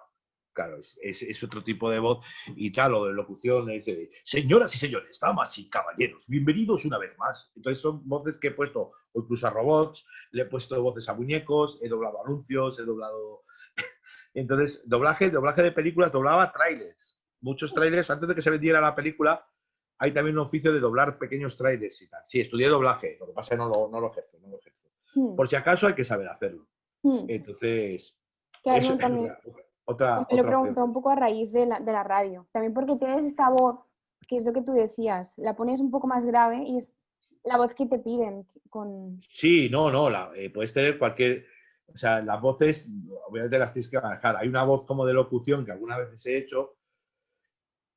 Claro, es otro tipo de voz y tal, o de locución, es de, señoras y señores, damas y caballeros, bienvenidos una vez más. Entonces son voces que he puesto, o incluso a robots, le he puesto voces a muñecos, he doblado anuncios, he doblado... Entonces, doblaje de películas, doblaba trailers. Muchos trailers, antes de que se vendiera la película, hay también un oficio de doblar pequeños trailers y tal. Sí, estudié doblaje, lo que pasa es que no lo ejerzo, no lo ejerzo. Mm, Por si acaso hay que saber hacerlo. mm. Entonces, Claro, eso no, es también me lo he otra opción. preguntado un poco a raíz de la radio. También porque tienes esta voz, que es lo que tú decías, la pones un poco más grave y es la voz que te piden con... Sí, no, puedes tener cualquier, o sea, las voces, obviamente las tienes que manejar. Hay una voz como de locución que algunas veces he hecho,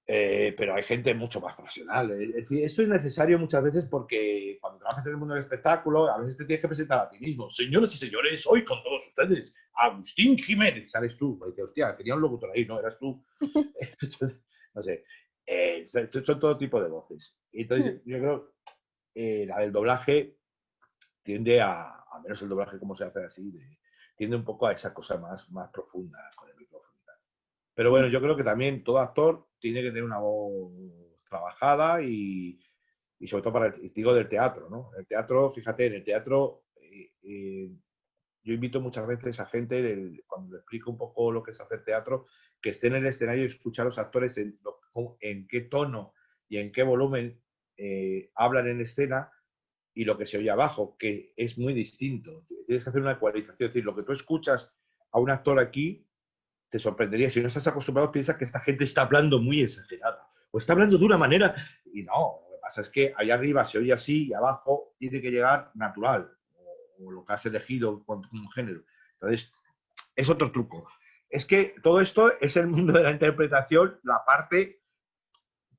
pero hay gente mucho más profesional. Es decir, esto es necesario muchas veces porque cuando trabajas en el mundo del espectáculo, a veces te tienes que presentar a ti mismo. Señoras y señores, hoy con todos ustedes, Agustín Jiménez, ¿sabes tú? Y dices, hostia, tenía un locutor ahí, ¿no? Eras tú. No sé. Son todo tipo de voces. Entonces, yo creo la del doblaje tiende a menos el doblaje como se hace así, tiende un poco a esa cosa más profunda con el micrófono y tal. Pero bueno, yo creo que también todo actor tiene que tener una voz trabajada y sobre todo para el testigo del teatro, ¿no? El teatro, fíjate, en el teatro yo invito muchas veces a gente, cuando le explico un poco lo que es hacer teatro, que esté en el escenario y escuchar a los actores en qué tono y en qué volumen hablan en escena y lo que se oye abajo, que es muy distinto. Tienes que hacer una ecualización, es decir, lo que tú escuchas a un actor aquí te sorprendería. Si no estás acostumbrado, piensas que esta gente está hablando muy exagerada o está hablando de una manera y no. Lo que pasa es que allá arriba se oye así y abajo tiene que llegar natural o lo que has elegido como género. Entonces, es otro truco. Es que todo esto es el mundo de la interpretación, la parte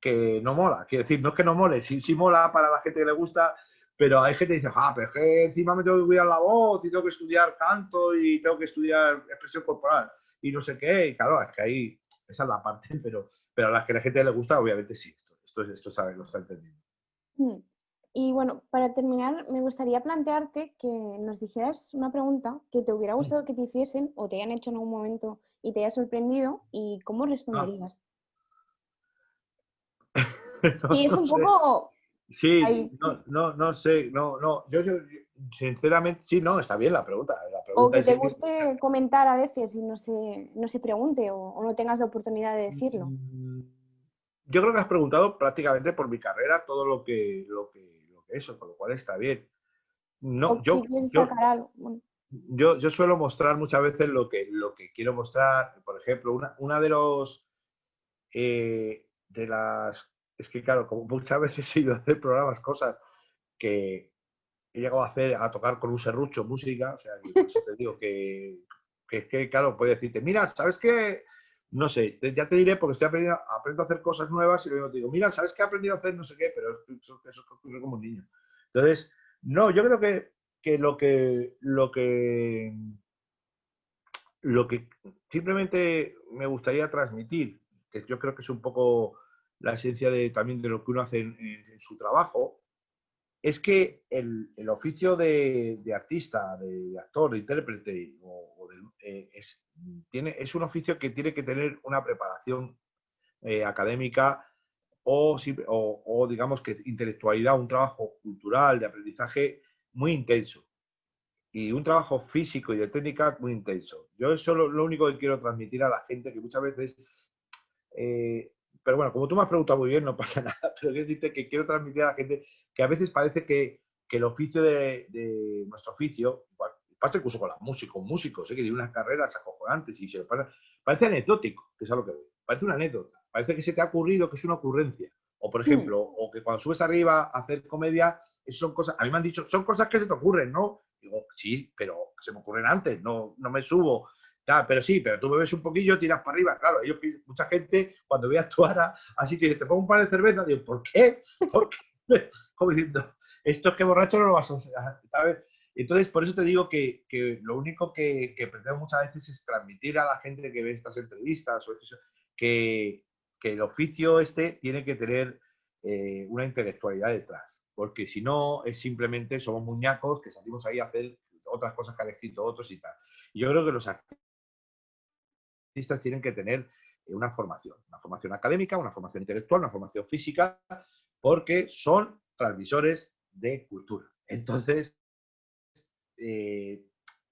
que no mola. Quiero decir, no es que no mole, sí mola para la gente que le gusta, pero hay gente que dice, pero es que encima me tengo que cuidar la voz y tengo que estudiar canto y tengo que estudiar expresión corporal y no sé qué. Y claro, es que ahí, esa es la parte, pero a la que la gente le gusta, obviamente sí. Esto sabe, lo está entendiendo. Mm. Y bueno, para terminar, me gustaría plantearte que nos dijeras una pregunta que te hubiera gustado que te hiciesen o te hayan hecho en algún momento y te haya sorprendido y cómo Ah, responderías. no, Sí, es no un sé. poco Sí, ahí. no sé, yo sinceramente, sí, no, está bien la pregunta. La O pregunta que es te en qué, guste comentar a veces y no se pregunte o no tengas la oportunidad de decirlo. Mm, yo creo que has preguntado prácticamente por mi carrera todo lo que eso, con lo cual está bien. O No, si quieres destacar algo. Bueno, yo suelo mostrar muchas veces lo que quiero mostrar. Por ejemplo, una de las, es que claro, como muchas veces he ido a hacer programas, cosas que he llegado a hacer, a tocar con un serrucho música, o sea, que por eso te digo que es que, claro, puede decirte, mira, ¿sabes qué? No sé, ya te diré porque aprendo a hacer cosas nuevas y luego te digo, mira, ¿sabes qué he aprendido a hacer? No sé qué, pero eso es como un niño. Entonces, no, yo creo que lo que simplemente me gustaría transmitir, que yo creo que es un poco la esencia también de lo que uno hace en su trabajo, es que el oficio de artista, de actor, de intérprete, es un oficio que tiene que tener una preparación académica o digamos que intelectualidad, un trabajo cultural, de aprendizaje muy intenso y un trabajo físico y de técnica muy intenso. Yo eso es lo único que quiero transmitir a la gente, que muchas veces eh, pero bueno, como tú me has preguntado muy bien, no pasa nada. Pero quiero decirte que quiero transmitir a la gente que a veces parece que el oficio de nuestro oficio, igual, pasa incluso con músicos, que tienen unas carreras acojonantes y parece anecdótico, que es a lo que veo. Parece una anécdota. Parece que se te ha ocurrido, que es una ocurrencia. O, por mm, ejemplo, o que cuando subes arriba a hacer comedia, eso son cosas, a mí me han dicho, son cosas que se te ocurren, ¿no? Digo, sí, pero se me ocurren antes, no me subo. Claro, pero sí, pero tú bebes un poquillo, tiras para arriba. Claro, mucha gente, cuando ve actuar así, te dice, te pongo un par de cerveza, digo, ¿por qué? ¿Por qué? Como diciendo, esto es que borracho no lo vas a hacer, ¿sabes? Entonces, por eso te digo que lo único que pretendo muchas veces es transmitir a la gente que ve estas entrevistas que, que el oficio este tiene que tener una intelectualidad detrás, porque si no, es simplemente somos muñacos que salimos ahí a hacer otras cosas que han escrito otros y tal. Y yo creo que los artistas tienen que tener una formación académica, una formación intelectual, una formación física, porque son transmisores de cultura. Entonces,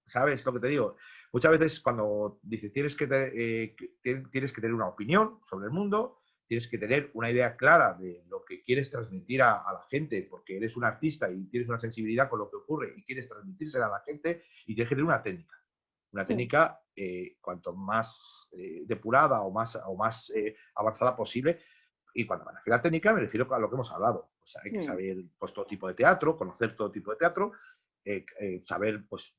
¿sabes lo que te digo? Muchas veces cuando dices tienes que tener una opinión sobre el mundo, tienes que tener una idea clara de lo que quieres transmitir a la gente, porque eres un artista y tienes una sensibilidad con lo que ocurre y quieres transmitírsela a la gente, y tienes que tener una técnica. Una técnica cuanto más depurada o más avanzada posible. Y cuando me refiero a técnica, me refiero a lo que hemos hablado. O sea, hay que saber pues, todo tipo de teatro, conocer todo tipo de teatro, saber pues,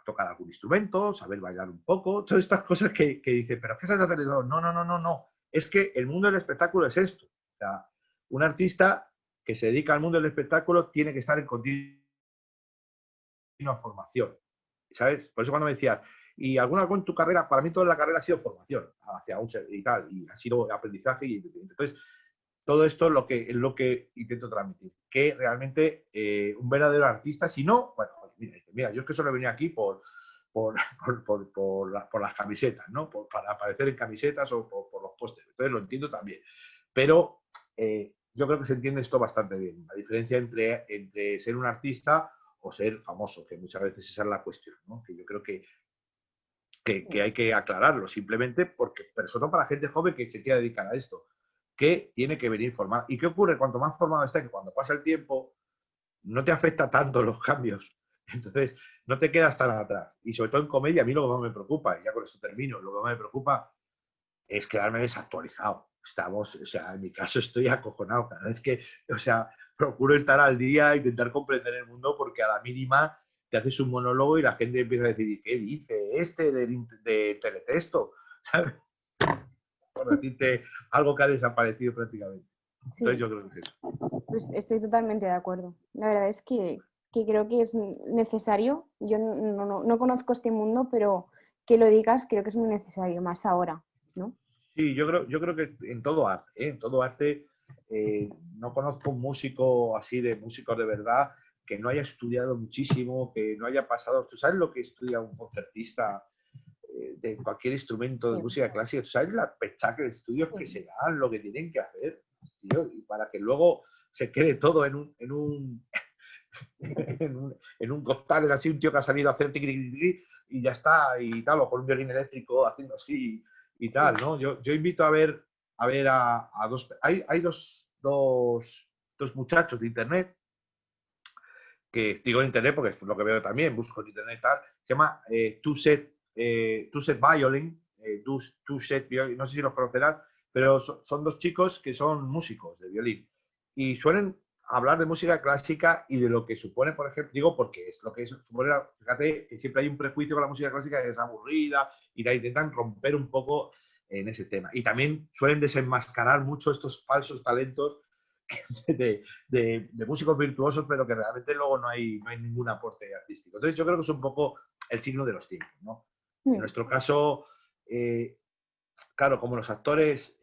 tocar algún instrumento, saber bailar un poco, todas estas cosas que dice, ¿pero qué sabes hacer eso? No, no, no, no, no. Es que el mundo del espectáculo es esto. O sea, un artista que se dedica al mundo del espectáculo tiene que estar en continua formación. ¿Sabes? Por eso cuando me decías, ¿y algo en tu carrera? Para mí toda la carrera ha sido formación hacia un y tal, y ha sido aprendizaje. Y entonces, todo esto es lo que intento transmitir. Que realmente un verdadero artista, si no, bueno, mira, yo es que solo he venido aquí por las camisetas, ¿no? Para aparecer en camisetas o por los pósteres. Entonces lo entiendo también. Pero yo creo que se entiende esto bastante bien. La diferencia entre ser un artista o ser famoso, que muchas veces esa es la cuestión, ¿no? Que yo creo que hay que aclararlo, simplemente porque, pero sobre todo para la gente joven que se quiera dedicar a esto, que tiene que venir formado. ¿Y qué ocurre? Cuanto más formado está, que cuando pasa el tiempo no te afecta tanto los cambios. Entonces, no te quedas tan atrás. Y sobre todo en comedia, a mí lo que más me preocupa, y ya con esto termino, lo que más me preocupa es quedarme desactualizado. O sea, en mi caso estoy acojonado. Cada vez que, o sea, procuro estar al día, intentar comprender el mundo, porque a la mínima te haces un monólogo y la gente empieza a decir, ¿qué dice este de teletexto? ¿Sabes? Por decirte algo que ha desaparecido prácticamente. Entonces Sí, yo creo que es eso. pues estoy totalmente de acuerdo. La verdad es que creo que es necesario. Yo no conozco este mundo, pero que lo digas creo que es muy necesario, más ahora, ¿no? Sí, yo creo que en todo arte, ¿eh? En todo arte, no conozco un músico así de músicos de verdad que no haya estudiado muchísimo, que no haya pasado. ¿Tú sabes lo que estudia un concertista de cualquier instrumento de Sí, música clásica? ¿Tú sabes la pechaca de estudios que sí. se dan, lo que tienen que hacer, tío? Y para que luego se quede todo en un costal, así un tío que ha salido a hacer tiqui, tiqui, tiqui, y ya está, y tal, o con un violín eléctrico haciendo así y tal, Sí. ¿no? Yo invito a ver a dos, hay dos muchachos de internet, que digo en internet porque es lo que veo también, busco en internet y tal, se llama Two Set Violin, Two Set Violin, no sé si los conocerás, pero son dos chicos que son músicos de violín y suelen hablar de música clásica y de lo que supone, por ejemplo, digo porque es lo que supone, fíjate que siempre hay un prejuicio con la música clásica que es aburrida y la intentan romper un poco en ese tema. Y también suelen desenmascarar mucho estos falsos talentos de músicos virtuosos, pero que realmente luego no hay ningún aporte artístico. Entonces yo creo que es un poco el signo de los tiempos, ¿no? En Mm, nuestro caso, claro, como los actores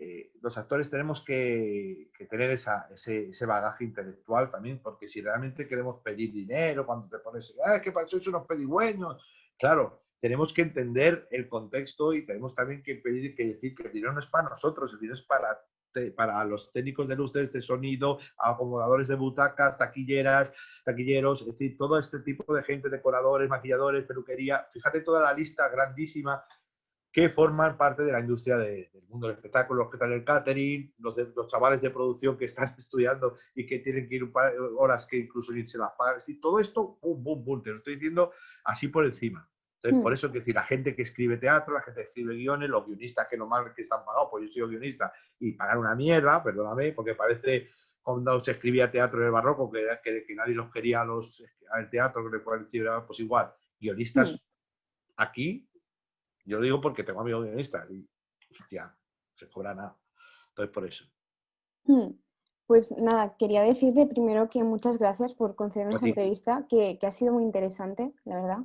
tenemos que tener ese bagaje intelectual también, porque si realmente queremos pedir dinero, cuando te pones, que para eso son unos pedigüeños, claro, tenemos que entender el contexto y tenemos también que pedir, que decir que el dinero no es para nosotros, el dinero es para los técnicos de luces, de sonido, acomodadores de butacas, taquilleros, es decir, todo este tipo de gente, decoradores, maquilladores, peluquería. Fíjate toda la lista grandísima que forman parte de la industria del mundo del espectáculo, los que están en el catering, los chavales de producción que están estudiando y que tienen que ir un par de horas que incluso ni se las pagan. Es decir, todo esto, pum, pum, pum, te lo estoy diciendo así por encima. Entonces, por mm, eso que decir, la gente que escribe teatro, la gente que escribe guiones, los guionistas que normal que están pagados, pues yo soy guionista y pagan una mierda, perdóname, porque parece cuando se escribía teatro en el barroco, que nadie los quería al teatro, que le parecía, pues igual, mm, guionistas aquí yo lo digo porque tengo amigos guionistas y, hostia, se cobra nada. Entonces, por eso. mm. Pues nada, quería decirte primero que muchas gracias por concedernos A esta ti. entrevista, que ha sido muy interesante, la verdad.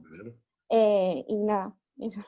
Y nada, eso.